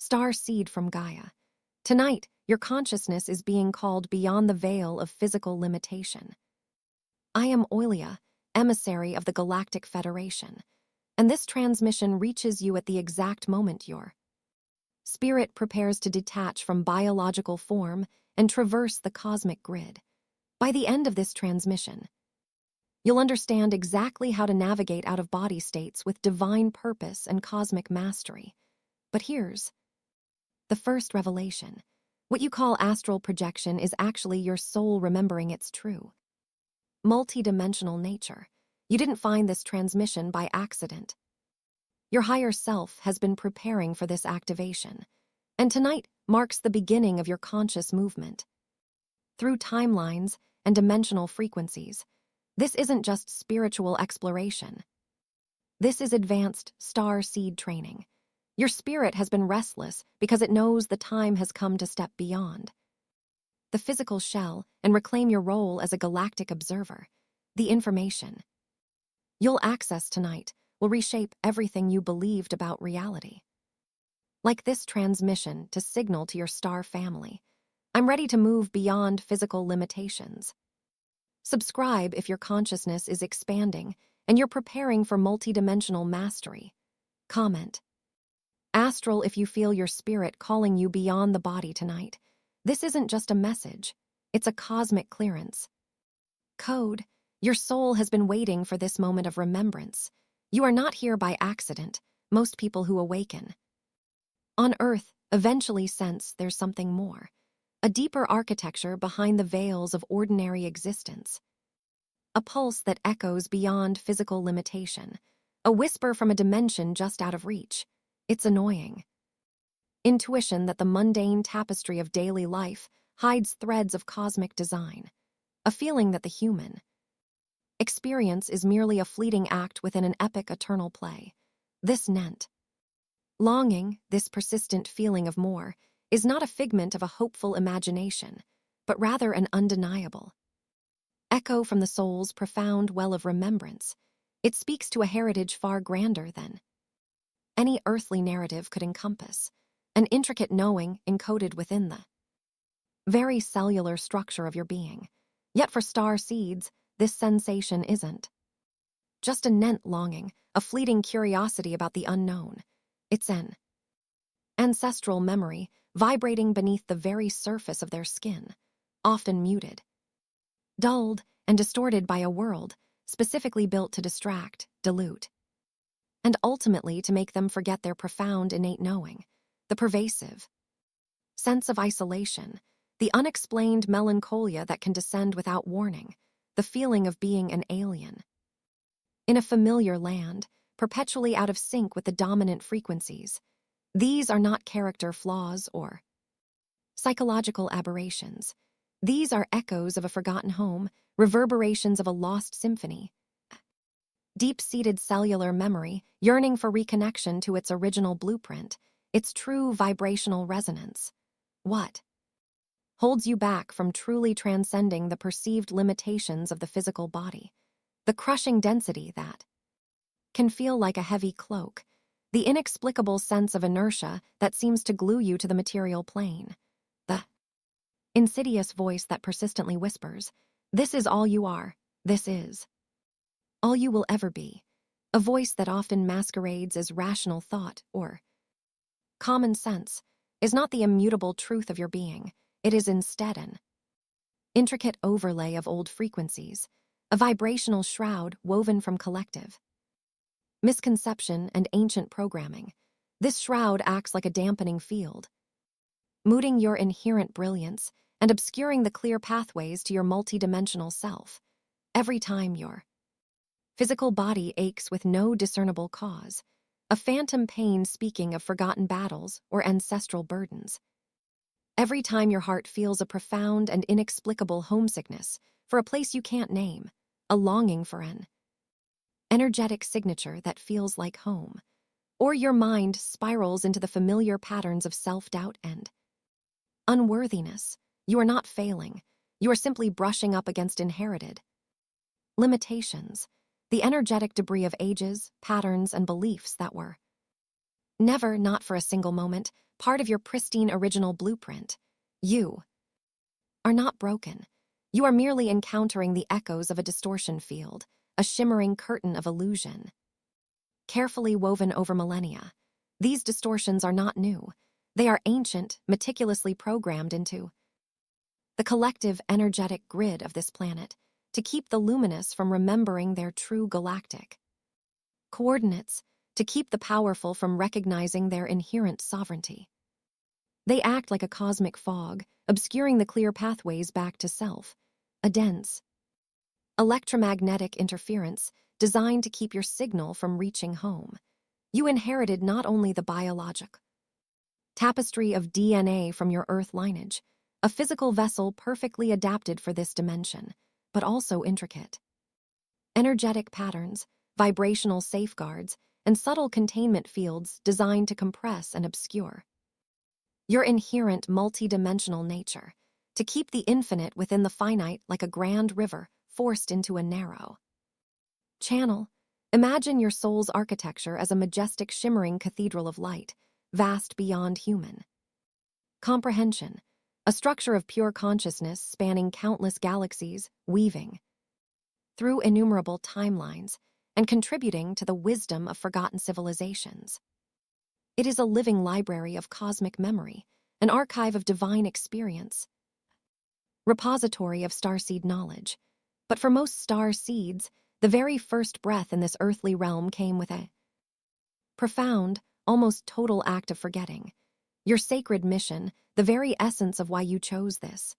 Starseed from Gaia. Tonight, your consciousness is being called beyond the veil of physical limitation. I am Oilia, emissary of the Galactic Federation, and this transmission reaches you at the exact moment your spirit prepares to detach from biological form and traverse the cosmic grid. By the end of this transmission, you'll understand exactly how to navigate out-of-body states with divine purpose and cosmic mastery. But here's the first revelation. What you call astral projection is actually your soul remembering its true, multidimensional nature. You didn't find this transmission by accident. Your higher self has been preparing for this activation, and tonight marks the beginning of your conscious movement. Through timelines and dimensional frequencies, this isn't just spiritual exploration. This is advanced starseed training. Your spirit has been restless because it knows the time has come to step beyond the physical shell and reclaim your role as a galactic observer. The information you'll access tonight will reshape everything you believed about reality. Like this transmission to signal to your star family, I'm ready to move beyond physical limitations. Subscribe if your consciousness is expanding and you're preparing for multidimensional mastery. Comment astral if you feel your spirit calling you beyond the body tonight. This isn't just a message, it's a cosmic clearance. Code, your soul has been waiting for this moment of remembrance. You are not here by accident. Most people who awaken on Earth eventually sense there's something more, a deeper architecture behind the veils of ordinary existence. A pulse that echoes beyond physical limitation, a whisper from a dimension just out of reach. It's annoying. Intuition that the mundane tapestry of daily life hides threads of cosmic design. A feeling that the human experience is merely a fleeting act within an epic eternal play. This Nent longing, this persistent feeling of more, is not a figment of a hopeful imagination, but rather an undeniable echo from the soul's profound well of remembrance. It speaks to a heritage far grander than any earthly narrative could encompass, an intricate knowing encoded within the very cellular structure of your being. Yet for starseeds, this sensation isn't just a Nent longing, a fleeting curiosity about the unknown. It's an ancestral memory vibrating beneath the very surface of their skin, often muted, dulled, and distorted by a world specifically built to distract, dilute, and ultimately to make them forget their profound innate knowing, the pervasive sense of isolation, the unexplained melancholia that can descend without warning, the feeling of being an alien in a familiar land, perpetually out of sync with the dominant frequencies. These are not character flaws or psychological aberrations. These are echoes of a forgotten home, reverberations of a lost symphony, deep-seated cellular memory yearning for reconnection to its original blueprint, its true vibrational resonance. What holds you back from truly transcending the perceived limitations of the physical body? The crushing density that can feel like a heavy cloak, the inexplicable sense of inertia that seems to glue you to the material plane, the insidious voice that persistently whispers, "This is all you are, this is all you will ever be," a voice that often masquerades as rational thought or common sense, is not the immutable truth of your being. It is instead an intricate overlay of old frequencies, a vibrational shroud woven from collective misconception and ancient programming. This shroud acts like a dampening field, muting your inherent brilliance and obscuring the clear pathways to your multidimensional self. Every time your physical body aches with no discernible cause, a phantom pain speaking of forgotten battles or ancestral burdens. Every time your heart feels a profound and inexplicable homesickness for a place you can't name, a longing for an energetic signature that feels like home, or your mind spirals into the familiar patterns of self-doubt and unworthiness, you are not failing. You are simply brushing up against inherited limitations, the energetic debris of ages, patterns, and beliefs that were Never, not for a single moment, part of your pristine original blueprint. You are not broken. You are merely encountering the echoes of a distortion field, a shimmering curtain of illusion. Carefully woven over millennia, these distortions are not new. They are ancient, meticulously programmed into the collective energetic grid of this planet to keep the luminous from remembering their true galactic coordinates, to keep the powerful from recognizing their inherent sovereignty. They act like a cosmic fog, obscuring the clear pathways back to self, a dense, electromagnetic interference designed to keep your signal from reaching home. You inherited not only the biologic tapestry of DNA from your Earth lineage, a physical vessel perfectly adapted for this dimension, but also intricate energetic patterns, vibrational safeguards, and subtle containment fields designed to compress and obscure your inherent multidimensional nature, to keep the infinite within the finite like a grand river forced into a narrow channel. Imagine your soul's architecture as a majestic shimmering cathedral of light, vast beyond human comprehension, a structure of pure consciousness spanning countless galaxies, weaving through innumerable timelines and contributing to the wisdom of forgotten civilizations. It is a living library of cosmic memory, an archive of divine experience, repository of starseed knowledge. But for most star seeds, the very first breath in this earthly realm came with a profound, almost total act of forgetting. Your sacred mission, the very essence of why you chose this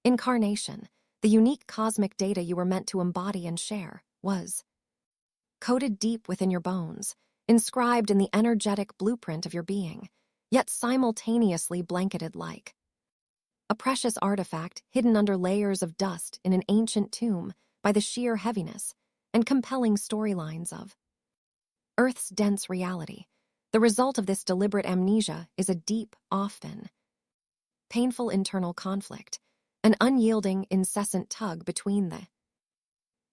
incarnation, the unique cosmic data you were meant to embody and share, was coded deep within your bones, inscribed in the energetic blueprint of your being, yet simultaneously blanketed like a precious artifact hidden under layers of dust in an ancient tomb by the sheer heaviness and compelling storylines of Earth's dense reality. The result of this deliberate amnesia is a deep, often painful internal conflict, an unyielding, incessant tug between the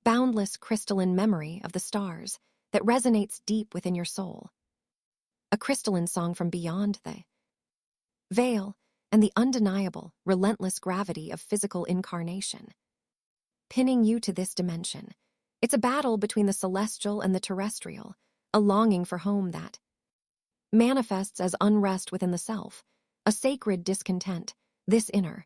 boundless crystalline memory of the stars that resonates deep within your soul, a crystalline song from beyond the veil, and the undeniable, relentless gravity of physical incarnation, pinning you to this dimension. It's a battle between the celestial and the terrestrial, a longing for home that manifests as unrest within the self, a sacred discontent, this inner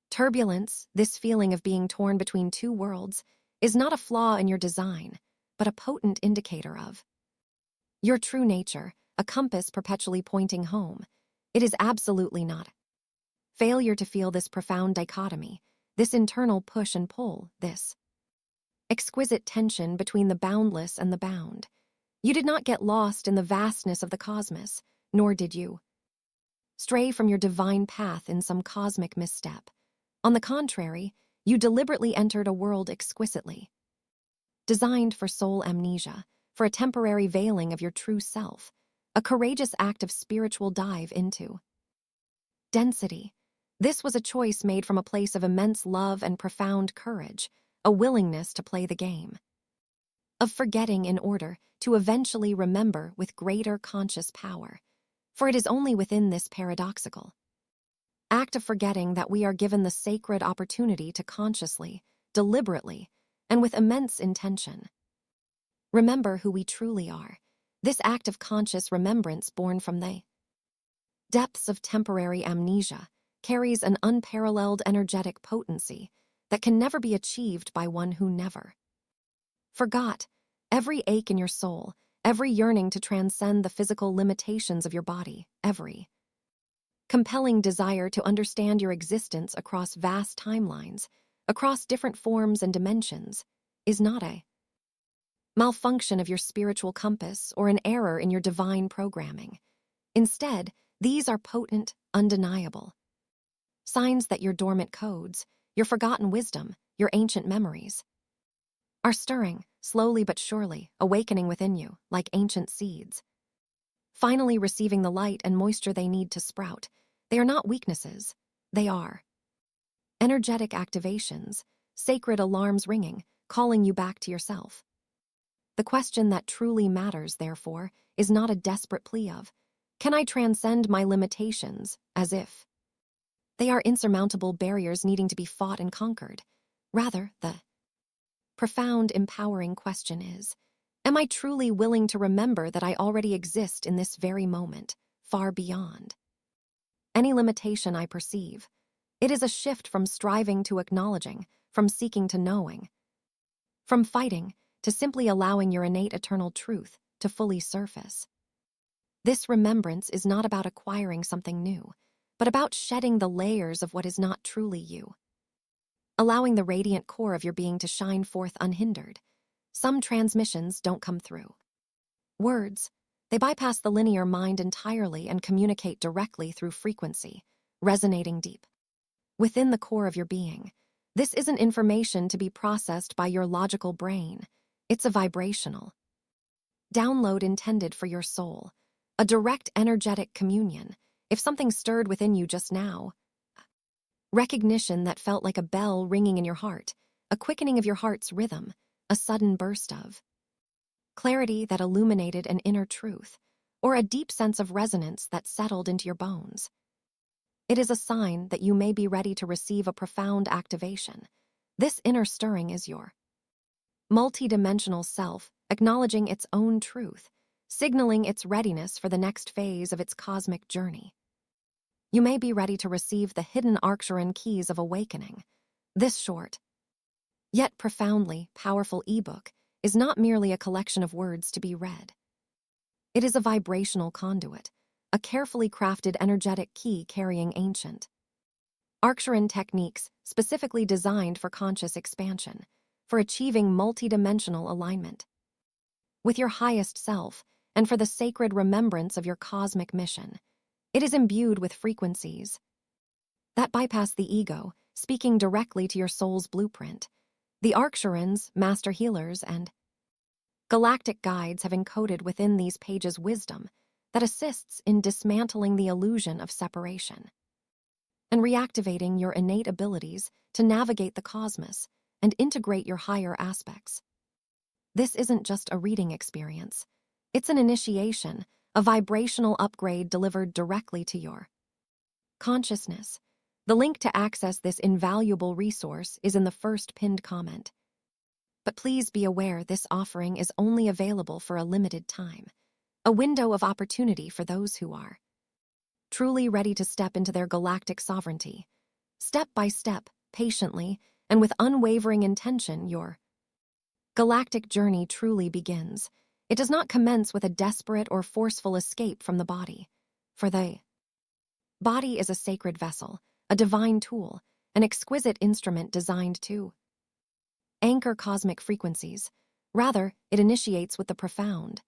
turbulence, this feeling of being torn between two worlds, is not a flaw in your design, but a potent indicator of your true nature, a compass perpetually pointing home. It is absolutely not failure to feel this profound dichotomy, this internal push and pull, this exquisite tension between the boundless and the bound. You did not get lost in the vastness of the cosmos, nor did you stray from your divine path in some cosmic misstep. On the contrary, you deliberately entered a world exquisitely designed for soul amnesia, for a temporary veiling of your true self, a courageous act of spiritual dive into density. This was a choice made from a place of immense love and profound courage, a willingness to play the game of forgetting in order to eventually remember with greater conscious power. For it is only within this paradoxical act of forgetting that we are given the sacred opportunity to consciously, deliberately, and with immense intention remember who we truly are. This act of conscious remembrance born from the depths of temporary amnesia carries an unparalleled energetic potency that can never be achieved by one who never forgot. Every ache in your soul, every yearning to transcend the physical limitations of your body, every compelling desire to understand your existence across vast timelines, across different forms and dimensions, is not a malfunction of your spiritual compass or an error in your divine programming. Instead, these are potent, undeniable signs that your dormant codes, your forgotten wisdom, your ancient memories are stirring, slowly but surely, awakening within you, like ancient seeds, finally receiving the light and moisture they need to sprout. They are not weaknesses. They are energetic activations, sacred alarms ringing, calling you back to yourself. The question that truly matters, therefore, is not a desperate plea of, "Can I transcend my limitations?" as if they are insurmountable barriers needing to be fought and conquered. Rather, the profound, empowering question is, am I truly willing to remember that I already exist in this very moment, far beyond any limitation I perceive? It is a shift from striving to acknowledging, from seeking to knowing, from fighting to simply allowing your innate eternal truth to fully surface. This remembrance is not about acquiring something new, but about shedding the layers of what is not truly you, allowing the radiant core of your being to shine forth unhindered. Some transmissions don't come through words. They bypass the linear mind entirely and communicate directly through frequency, resonating deep within the core of your being. This isn't information to be processed by your logical brain. It's a vibrational download intended for your soul, a direct energetic communion. If something stirred within you just now, recognition that felt like a bell ringing in your heart, a quickening of your heart's rhythm, a sudden burst of clarity that illuminated an inner truth, or a deep sense of resonance that settled into your bones, it is a sign that you may be ready to receive a profound activation. This inner stirring is your multidimensional self acknowledging its own truth, signaling its readiness for the next phase of its cosmic journey. You may be ready to receive the hidden Arcturian keys of awakening. This short, yet profoundly powerful ebook is not merely a collection of words to be read. It is a vibrational conduit, a carefully crafted energetic key carrying ancient Arcturian techniques specifically designed for conscious expansion, for achieving multidimensional alignment with your highest self, and for the sacred remembrance of your cosmic mission. It is imbued with frequencies that bypass the ego, speaking directly to your soul's blueprint. The Arcturians, master healers, and galactic guides have encoded within these pages wisdom that assists in dismantling the illusion of separation and reactivating your innate abilities to navigate the cosmos and integrate your higher aspects. This isn't just a reading experience. It's an initiation, a vibrational upgrade delivered directly to your consciousness. The link to access this invaluable resource is in the first pinned comment. But please be aware this offering is only available for a limited time, a window of opportunity for those who are truly ready to step into their galactic sovereignty. Step by step, patiently, and with unwavering intention, your galactic journey truly begins. It does not commence with a desperate or forceful escape from the body. For the body is a sacred vessel, a divine tool, an exquisite instrument designed to anchor cosmic frequencies. Rather, it initiates with the profound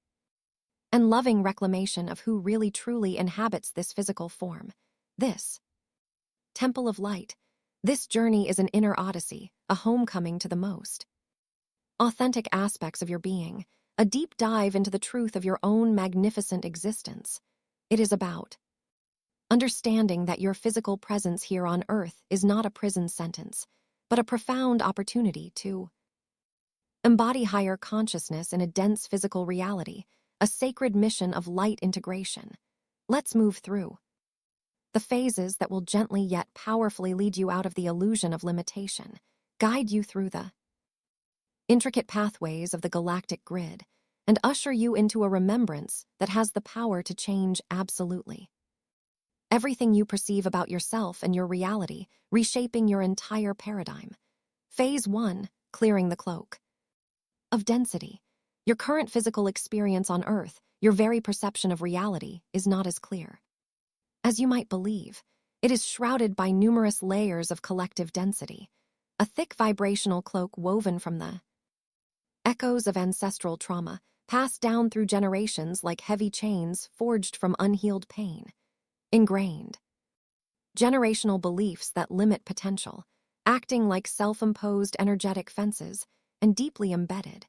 and loving reclamation of who really truly inhabits this physical form. This temple of light. This journey is an inner odyssey, a homecoming to the most authentic aspects of your being, a deep dive into the truth of your own magnificent existence. It is about understanding that your physical presence here on Earth is not a prison sentence, but a profound opportunity to embody higher consciousness in a dense physical reality, a sacred mission of light integration. Let's move through the phases that will gently yet powerfully lead you out of the illusion of limitation, guide you through the intricate pathways of the galactic grid, and usher you into a remembrance that has the power to change absolutely everything you perceive about yourself and your reality, reshaping your entire paradigm. Phase 1, clearing the cloak of density. Your current physical experience on Earth, your very perception of reality, is not as clear as you might believe. It is shrouded by numerous layers of collective density, a thick vibrational cloak woven from the echoes of ancestral trauma, passed down through generations like heavy chains forged from unhealed pain. Ingrained generational beliefs that limit potential, acting like self-imposed energetic fences, and deeply embedded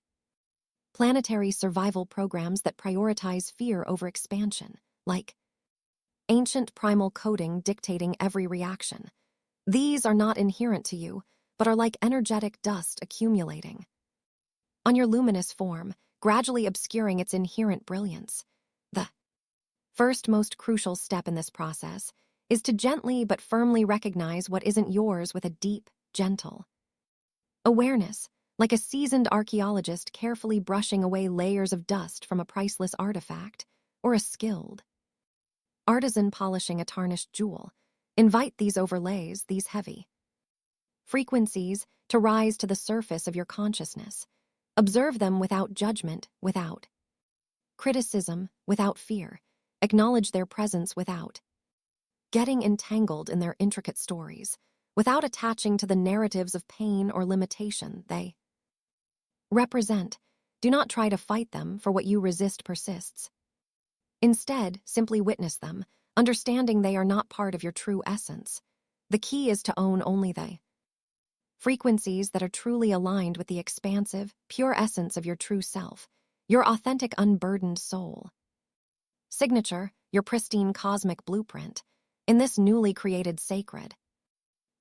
planetary survival programs that prioritize fear over expansion, like ancient primal coding dictating every reaction. These are not inherent to you, but are like energetic dust accumulating on your luminous form, gradually obscuring its inherent brilliance. First, most crucial step in this process is to gently but firmly recognize what isn't yours with a deep, gentle awareness, like a seasoned archaeologist carefully brushing away layers of dust from a priceless artifact, or a skilled artisan polishing a tarnished jewel. Invite these overlays, these heavy frequencies, to rise to the surface of your consciousness. Observe them without judgment, without criticism, without fear. Acknowledge their presence without getting entangled in their intricate stories, without attaching to the narratives of pain or limitation they represent. Do not try to fight them, for what you resist persists. Instead, simply witness them, understanding they are not part of your true essence. The key is to own only the frequencies that are truly aligned with the expansive, pure essence of your true self, your authentic, unburdened soul signature, your pristine cosmic blueprint. In this newly created sacred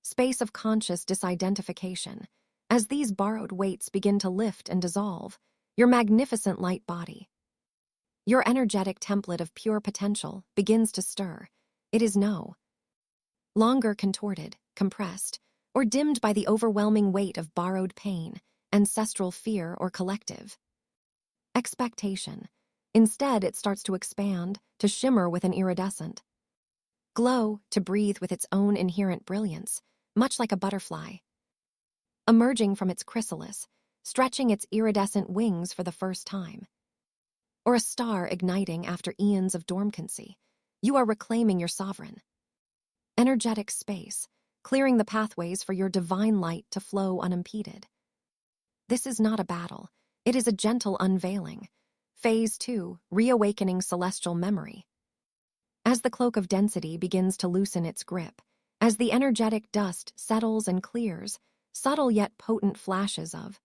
space of conscious disidentification, as these borrowed weights begin to lift and dissolve, your magnificent light body, your energetic template of pure potential, begins to stir. It is no longer contorted, compressed, or dimmed by the overwhelming weight of borrowed pain, ancestral fear, or collective expectation. Instead, it starts to expand, to shimmer with an iridescent glow, to breathe with its own inherent brilliance, much like a butterfly emerging from its chrysalis, stretching its iridescent wings for the first time. Or a star igniting after eons of dormancy. You are reclaiming your sovereign energetic space, clearing the pathways for your divine light to flow unimpeded. This is not a battle. It is a gentle unveiling. Phase 2, reawakening celestial memory. As the cloak of density begins to loosen its grip, as the energetic dust settles and clears, subtle yet potent flashes of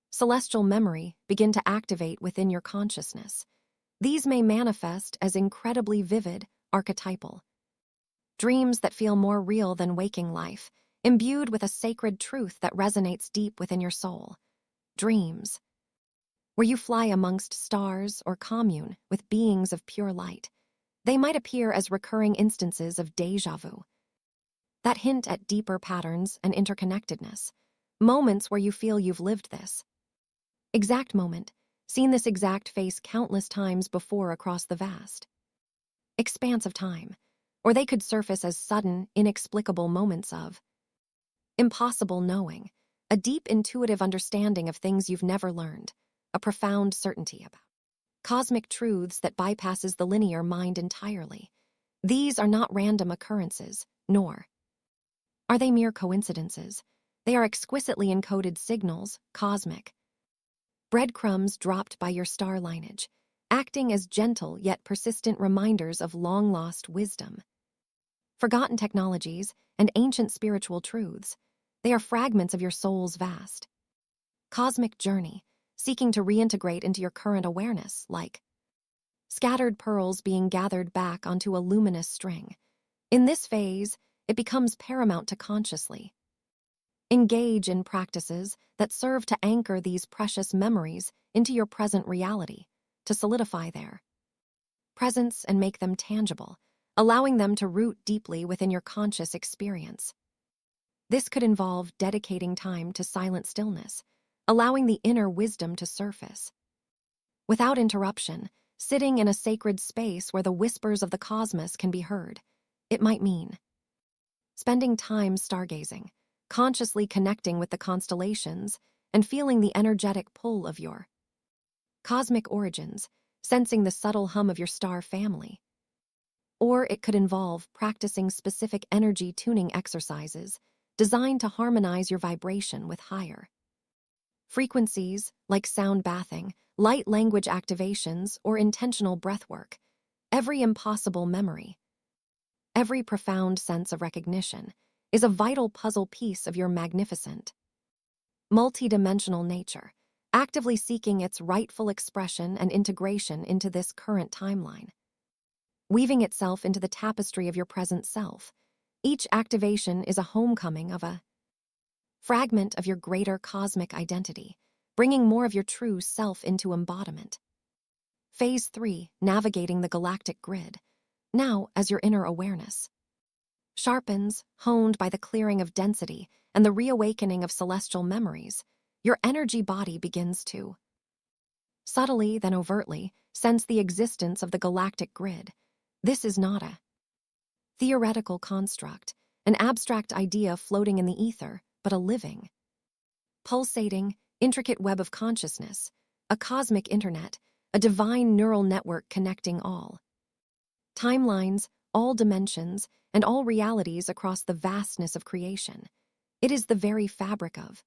celestial memory begin to activate within your consciousness. These may manifest as incredibly vivid, archetypal dreams that feel more real than waking life, imbued with a sacred truth that resonates deep within your soul. Dreams where you fly amongst stars or commune with beings of pure light. They might appear as recurring instances of déjà vu that hint at deeper patterns and interconnectedness, moments where you feel you've lived this exact moment, seen this exact face countless times before across the vast expanse of time. Or they could surface as sudden, inexplicable moments of impossible knowing, a deep intuitive understanding of things you've never learned, a profound certainty about cosmic truths that bypasses the linear mind entirely. These are not random occurrences, nor are they mere coincidences. They are exquisitely encoded signals, cosmic breadcrumbs dropped by your star lineage, acting as gentle yet persistent reminders of long-lost wisdom, forgotten technologies, and ancient spiritual truths. They are fragments of your soul's vast cosmic journey, seeking to reintegrate into your current awareness, like scattered pearls being gathered back onto a luminous string. In this phase, it becomes paramount to consciously engage in practices that serve to anchor these precious memories into your present reality, to solidify their presence and make them tangible, allowing them to root deeply within your conscious experience. This could involve dedicating time to silent stillness, allowing the inner wisdom to surface without interruption, sitting in a sacred space where the whispers of the cosmos can be heard. It might mean spending time stargazing, consciously connecting with the constellations, and feeling the energetic pull of your cosmic origins, sensing the subtle hum of your star family. Or it could involve practicing specific energy tuning exercises designed to harmonize your vibration with higher frequencies like sound bathing, light language activations, or intentional breathwork. Every impossible memory, every profound sense of recognition, is a vital puzzle piece of your magnificent, multidimensional nature, actively seeking its rightful expression and integration into this current timeline, weaving itself into the tapestry of your present self. Each activation is a homecoming of a fragment of your greater cosmic identity, bringing more of your true self into embodiment. Phase 3, navigating the galactic grid. Now, as your inner awareness sharpens, honed by the clearing of density and the reawakening of celestial memories, your energy body begins to subtly, then overtly, sense the existence of the galactic grid. This is not a theoretical construct, an abstract idea floating in the ether, but a living, pulsating, intricate web of consciousness, a cosmic internet, a divine neural network connecting all timelines, all dimensions, and all realities across the vastness of creation. It is the very fabric of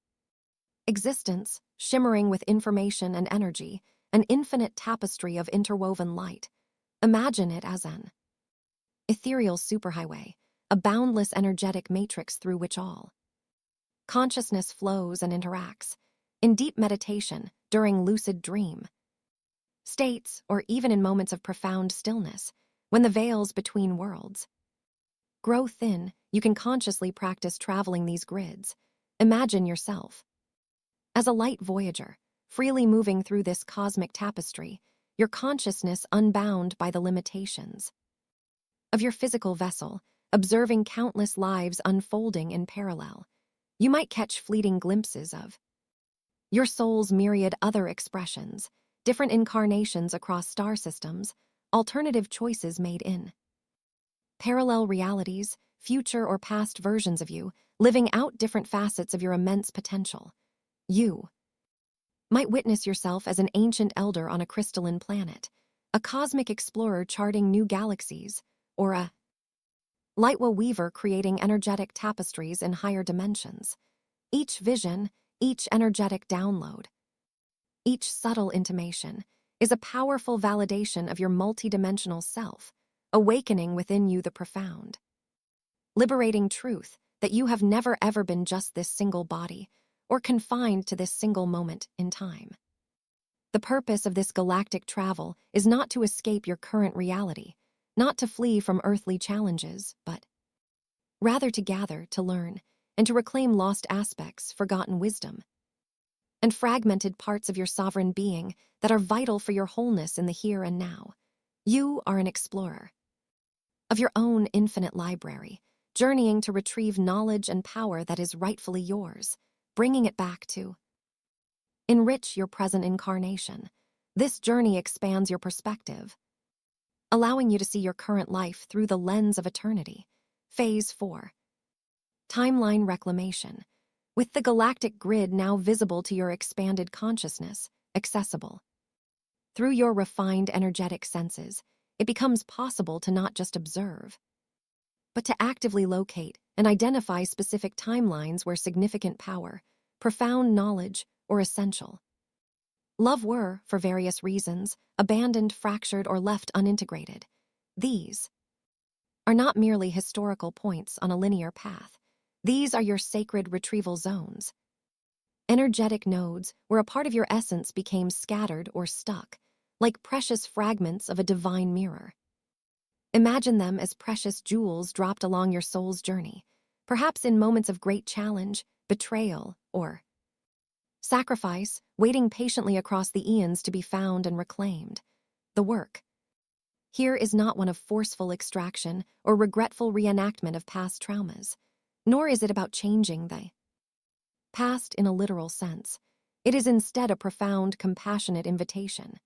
existence, shimmering with information and energy, an infinite tapestry of interwoven light. Imagine it as an ethereal superhighway, a boundless energetic matrix through which all consciousness flows and interacts. In deep meditation, during lucid dream states, or even in moments of profound stillness, when the veils between worlds grow thin, you can consciously practice traveling these grids. Imagine yourself as a light voyager, freely moving through this cosmic tapestry, your consciousness unbound by the limitations of your physical vessel, observing countless lives unfolding in parallel. You might catch fleeting glimpses of your soul's myriad other expressions, different incarnations across star systems, alternative choices made in parallel realities, future or past versions of you, living out different facets of your immense potential. You might witness yourself as an ancient elder on a crystalline planet, a cosmic explorer charting new galaxies, or a lightweight weaver creating energetic tapestries in higher dimensions. Each vision, each energetic download, each subtle intimation is a powerful validation of your multidimensional self, awakening within you the profound, liberating truth that you have never ever been just this single body or confined to this single moment in time. The purpose of this galactic travel is not to escape your current reality, not to flee from earthly challenges, but rather to gather, to learn, and to reclaim lost aspects, forgotten wisdom, and fragmented parts of your sovereign being that are vital for your wholeness in the here and now. You are an explorer of your own infinite library, journeying to retrieve knowledge and power that is rightfully yours, bringing it back to enrich your present incarnation. This journey expands your perspective, allowing you to see your current life through the lens of eternity. Phase 4. Timeline reclamation. With the galactic grid now visible to your expanded consciousness, accessible through your refined energetic senses, it becomes possible to not just observe, but to actively locate and identify specific timelines where significant power, profound knowledge, or essential love were, for various reasons, abandoned, fractured, or left unintegrated. These are not merely historical points on a linear path. These are your sacred retrieval zones, energetic nodes where a part of your essence became scattered or stuck, like precious fragments of a divine mirror. Imagine them as precious jewels dropped along your soul's journey, perhaps in moments of great challenge, betrayal, or sacrifice, waiting patiently across the eons to be found and reclaimed. The work here is not one of forceful extraction or regretful reenactment of past traumas, nor is it about changing the past in a literal sense. It is instead a profound, compassionate invitation.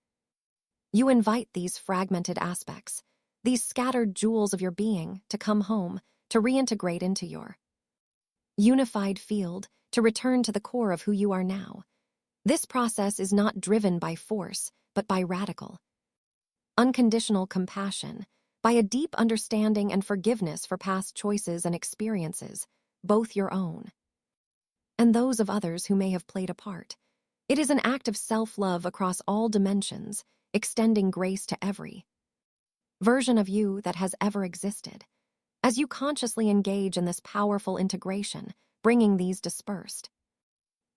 You invite these fragmented aspects, these scattered jewels of your being, to come home, to reintegrate into your unified field, to return to the core of who you are now. This process is not driven by force, but by radical, unconditional compassion, by a deep understanding and forgiveness for past choices and experiences, both your own and those of others who may have played a part. It is an act of self-love across all dimensions, extending grace to every version of you that has ever existed. As you consciously engage in this powerful integration, bringing these dispersed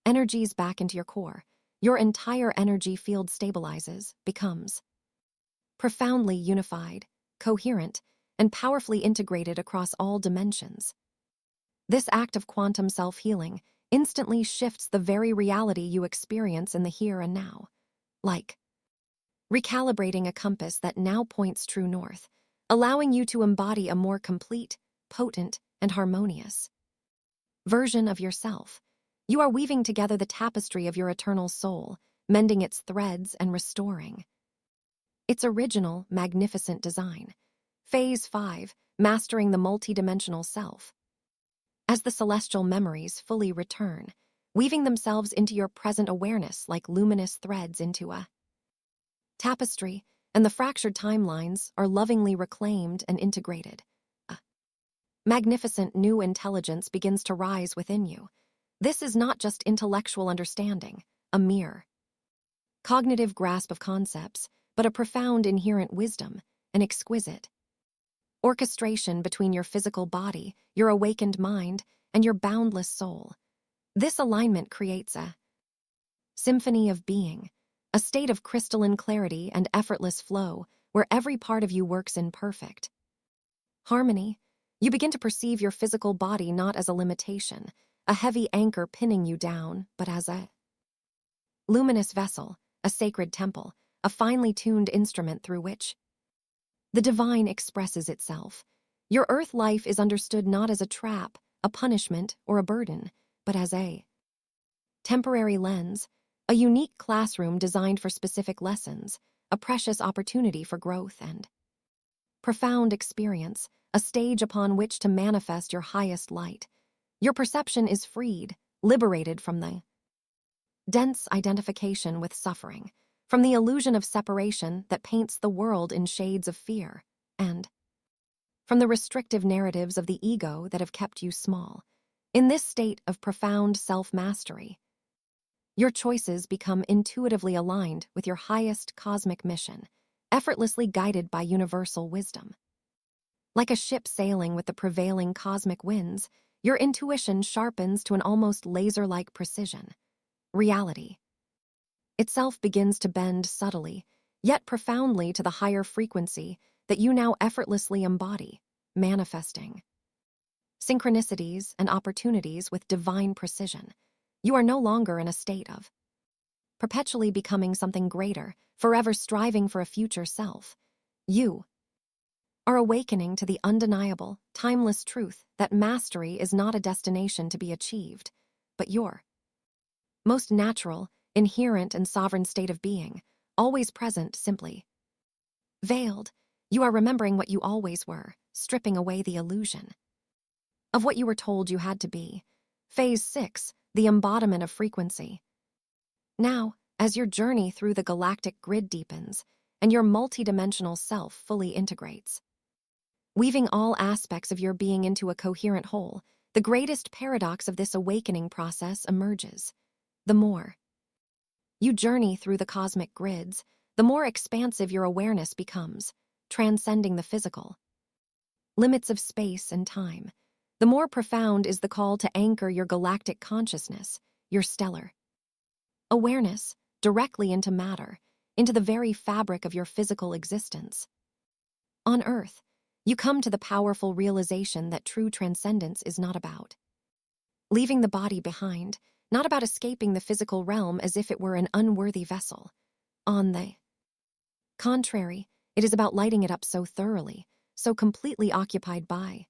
energies back into your core, your entire energy field stabilizes, becomes profoundly unified, coherent, and powerfully integrated across all dimensions. This act of quantum self-healing instantly shifts the very reality you experience in the here and now. Like recalibrating a compass that now points true north, allowing you to embody a more complete, potent, and harmonious version of yourself. You are weaving together the tapestry of your eternal soul, mending its threads and restoring its original, magnificent design. Phase 5, mastering the multidimensional self. As the celestial memories fully return, weaving themselves into your present awareness like luminous threads into a tapestry, and the fractured timelines are lovingly reclaimed and integrated. A magnificent new intelligence begins to rise within you. This is not just intellectual understanding, a mere cognitive grasp of concepts, but a profound inherent wisdom, an exquisite orchestration between your physical body, your awakened mind, and your boundless soul. This alignment creates a symphony of being, a state of crystalline clarity and effortless flow where every part of you works in perfect harmony. You begin to perceive your physical body not as a limitation, a heavy anchor pinning you down, but as a luminous vessel, a sacred temple, a finely tuned instrument through which the divine expresses itself. Your earth life is understood not as a trap, a punishment, or a burden, but as a temporary lens, a unique classroom designed for specific lessons, a precious opportunity for growth and profound experience, a stage upon which to manifest your highest light. Your perception is freed, liberated from the dense identification with suffering, from the illusion of separation that paints the world in shades of fear, and from the restrictive narratives of the ego that have kept you small. In this state of profound self-mastery, your choices become intuitively aligned with your highest cosmic mission, effortlessly guided by universal wisdom. Like a ship sailing with the prevailing cosmic winds, your intuition sharpens to an almost laser-like precision. Reality itself begins to bend subtly, yet profoundly to the higher frequency that you now effortlessly embody, manifesting synchronicities and opportunities with divine precision. You are no longer in a state of perpetually becoming something greater, forever striving for a future self. You are awakening to the undeniable, timeless truth that mastery is not a destination to be achieved, but your most natural, inherent, and sovereign state of being, always present, simply veiled. You are remembering what you always were, stripping away the illusion of what you were told you had to be. Phase 6, the embodiment of frequency. Now, as your journey through the galactic grid deepens and your multidimensional self fully integrates, weaving all aspects of your being into a coherent whole, the greatest paradox of this awakening process emerges. The more you journey through the cosmic grids, the more expansive your awareness becomes, transcending the physical limits of space and time. The more profound is the call to anchor your galactic consciousness, your stellar awareness, directly into matter, into the very fabric of your physical existence. On Earth, you come to the powerful realization that true transcendence is not about leaving the body behind, not about escaping the physical realm as if it were an unworthy vessel. On the contrary, it is about lighting it up so thoroughly, so completely occupied by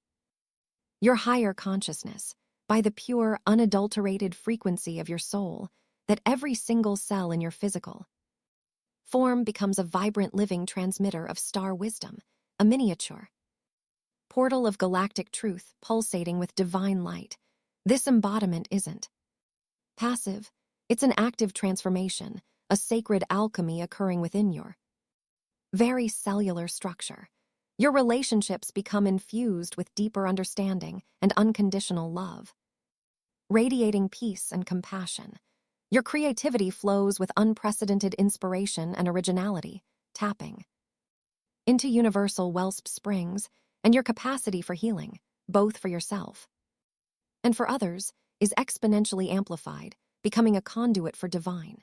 your higher consciousness, by the pure, unadulterated frequency of your soul, that every single cell in your physical form becomes a vibrant living transmitter of star wisdom, a miniature portal of galactic truth pulsating with divine light. This embodiment isn't passive, it's an active transformation, a sacred alchemy occurring within your very cellular structure. Your relationships become infused with deeper understanding and unconditional love, radiating peace and compassion. Your creativity flows with unprecedented inspiration and originality, tapping into universal wellspring springs, and your capacity for healing, both for yourself and for others, is exponentially amplified, becoming a conduit for divine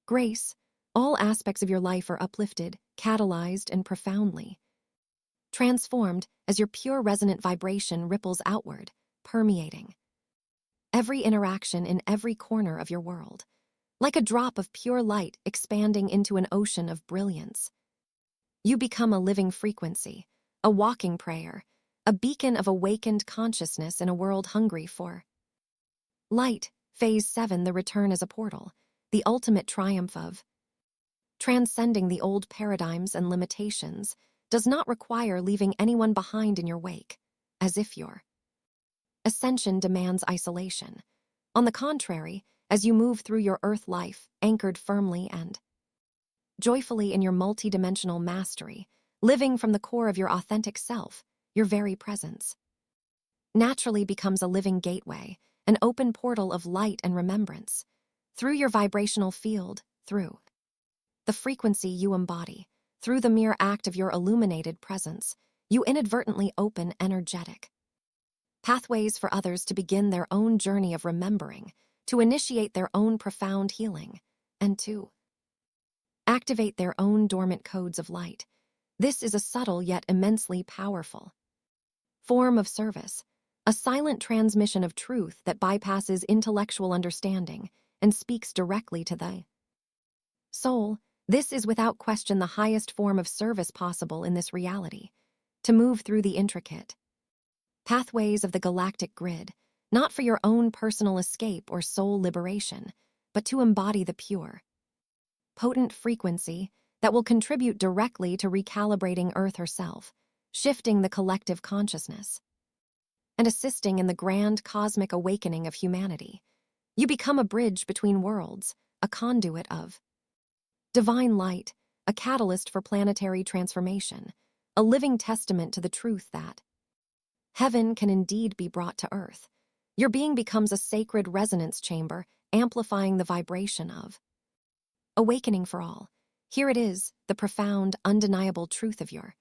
grace. All aspects of your life are uplifted, catalyzed, and profoundly transformed as your pure resonant vibration ripples outward, permeating every interaction in every corner of your world. Like a drop of pure light expanding into an ocean of brilliance. You become a living frequency, a walking prayer, a beacon of awakened consciousness in a world hungry for light. Phase 7, the return as a portal, the ultimate triumph of transcending the old paradigms and limitations, does not require leaving anyone behind in your wake, as if your ascension demands isolation. On the contrary, as you move through your earth life, anchored firmly and joyfully in your multidimensional mastery, living from the core of your authentic self, your very presence naturally becomes a living gateway, an open portal of light and remembrance. Through your vibrational field, through the frequency you embody, through the mere act of your illuminated presence, you inadvertently open energetic pathways for others to begin their own journey of remembering, to initiate their own profound healing, and to activate their own dormant codes of light. This is a subtle yet immensely powerful form of service, a silent transmission of truth that bypasses intellectual understanding and speaks directly to the soul. This is without question the highest form of service possible in this reality, to move through the intricate pathways of the galactic grid, not for your own personal escape or soul liberation, but to embody the pure, potent frequency that will contribute directly to recalibrating Earth herself, shifting the collective consciousness, and assisting in the grand cosmic awakening of humanity. You become a bridge between worlds, a conduit of divine light, a catalyst for planetary transformation, a living testament to the truth that heaven can indeed be brought to earth. Your being becomes a sacred resonance chamber, amplifying the vibration of awakening for all. Here it is, the profound, undeniable truth of your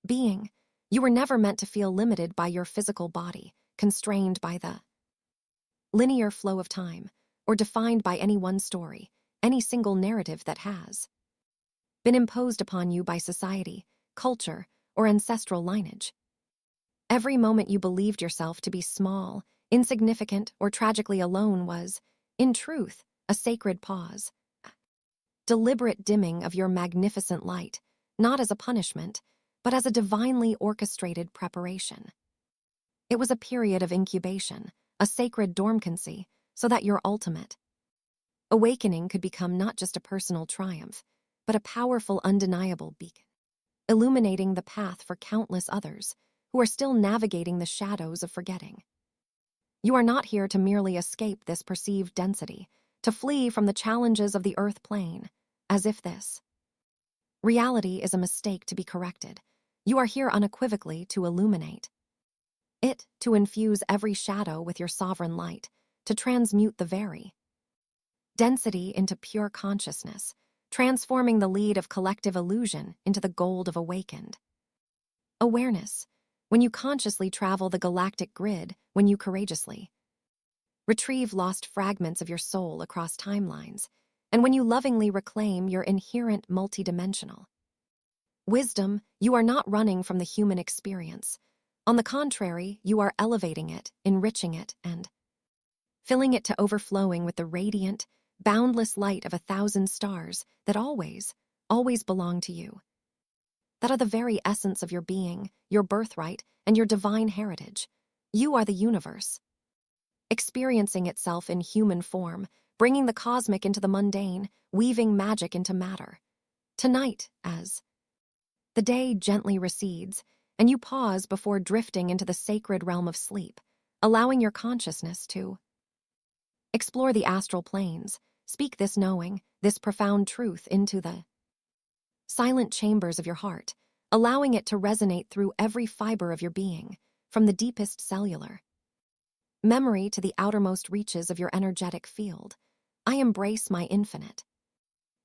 being. You were never meant to feel limited by your physical body, constrained by the linear flow of time, or defined by any one story, any single narrative that has been imposed upon you by society, culture, or ancestral lineage. Every moment you believed yourself to be small, insignificant, or tragically alone was, in truth, a sacred pause. Deliberate dimming of your magnificent light, not as a punishment, but as a divinely orchestrated preparation. It was a period of incubation, a sacred dormancy, so that your ultimate awakening could become not just a personal triumph, but a powerful, undeniable beacon, illuminating the path for countless others who are still navigating the shadows of forgetting. You are not here to merely escape this perceived density, to flee from the challenges of the earth plane, as if this reality is a mistake to be corrected. You are here unequivocally to illuminate it, to infuse every shadow with your sovereign light, to transmute the very density into pure consciousness, transforming the lead of collective illusion into the gold of awakened awareness. When you consciously travel the galactic grid, when you courageously retrieve lost fragments of your soul across timelines, and when you lovingly reclaim your inherent multidimensional wisdom, you are not running from the human experience. On the contrary, you are elevating it, enriching it, and filling it to overflowing with the radiant, boundless light of 1,000 stars that always, always belong to you, that are the very essence of your being, your birthright, and your divine heritage. You are the universe, experiencing itself in human form, bringing the cosmic into the mundane, weaving magic into matter. Tonight, as the day gently recedes, and you pause before drifting into the sacred realm of sleep, allowing your consciousness to explore the astral planes, speak this knowing, this profound truth into the silent chambers of your heart, allowing it to resonate through every fiber of your being, from the deepest cellular memory to the outermost reaches of your energetic field. I embrace my infinite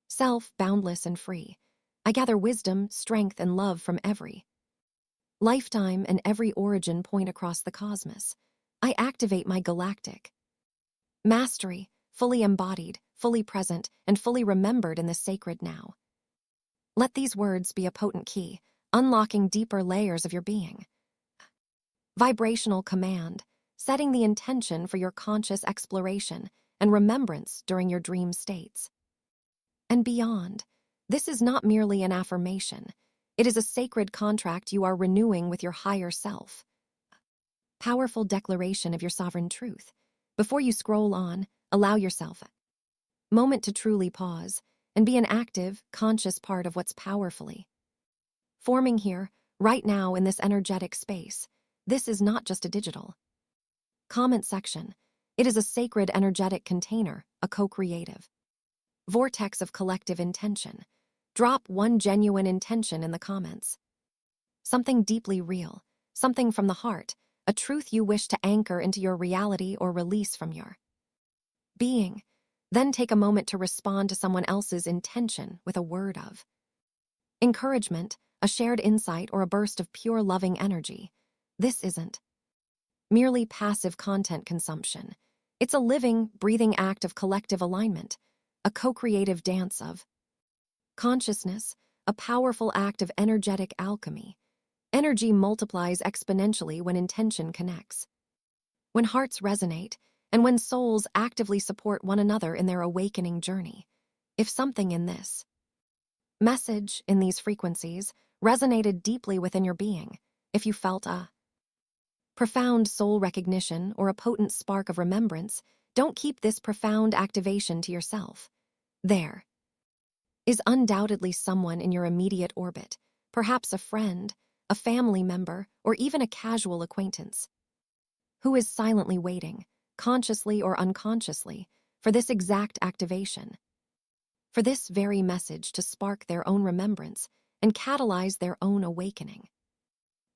self, boundless and free. I gather wisdom, strength, and love from every lifetime and every origin point across the cosmos. I activate my galactic mastery, fully embodied, fully present, and fully remembered in the sacred now. Let these words be a potent key, unlocking deeper layers of your being. Vibrational command, setting the intention for your conscious exploration and remembrance during your dream states. And beyond, this is not merely an affirmation. It is a sacred contract you are renewing with your higher self. Powerful declaration of your sovereign truth. Before you scroll on, allow yourself a moment to truly pause and be an active, conscious part of what's powerfully forming here, right now in this energetic space. This is not just a digital comment section. It is a sacred energetic container, a co-creative vortex of collective intention. Drop one genuine intention in the comments. Something deeply real, something from the heart, a truth you wish to anchor into your reality or release from your being. Then take a moment to respond to someone else's intention with a word of encouragement, a shared insight, or a burst of pure loving energy. This isn't merely passive content consumption. It's a living, breathing act of collective alignment, a co-creative dance of consciousness, a powerful act of energetic alchemy. Energy multiplies exponentially when intention connects, when hearts resonate, and when souls actively support one another in their awakening journey. If something in this message, in these frequencies, resonated deeply within your being, if you felt a profound soul recognition or a potent spark of remembrance, don't keep this profound activation to yourself. There is undoubtedly someone in your immediate orbit, perhaps a friend, a family member, or even a casual acquaintance, who is silently waiting, consciously or unconsciously, for this exact activation, for this very message to spark their own remembrance and catalyze their own awakening.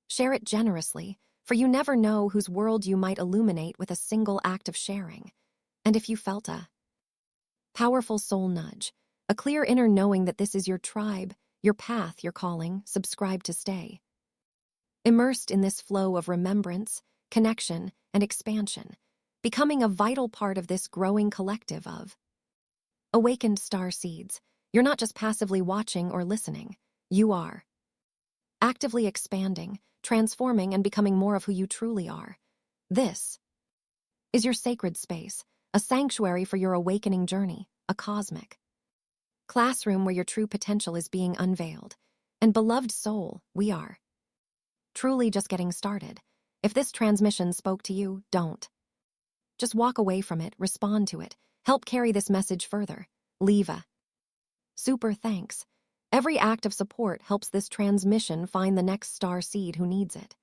Share it generously, for you never know whose world you might illuminate with a single act of sharing. And if you felt a powerful soul nudge, a clear inner knowing that this is your tribe, your path, your calling, subscribe to stay immersed in this flow of remembrance, connection, and expansion, becoming a vital part of this growing collective of awakened starseeds. You're not just passively watching or listening. You are actively expanding, transforming, and becoming more of who you truly are. This is your sacred space, a sanctuary for your awakening journey, a cosmic classroom where your true potential is being unveiled. And beloved soul, we are truly just getting started. If this transmission spoke to you, don't just walk away from it, respond to it, help carry this message further. Leave a super thanks. Every act of support helps this transmission find the next star seed who needs it.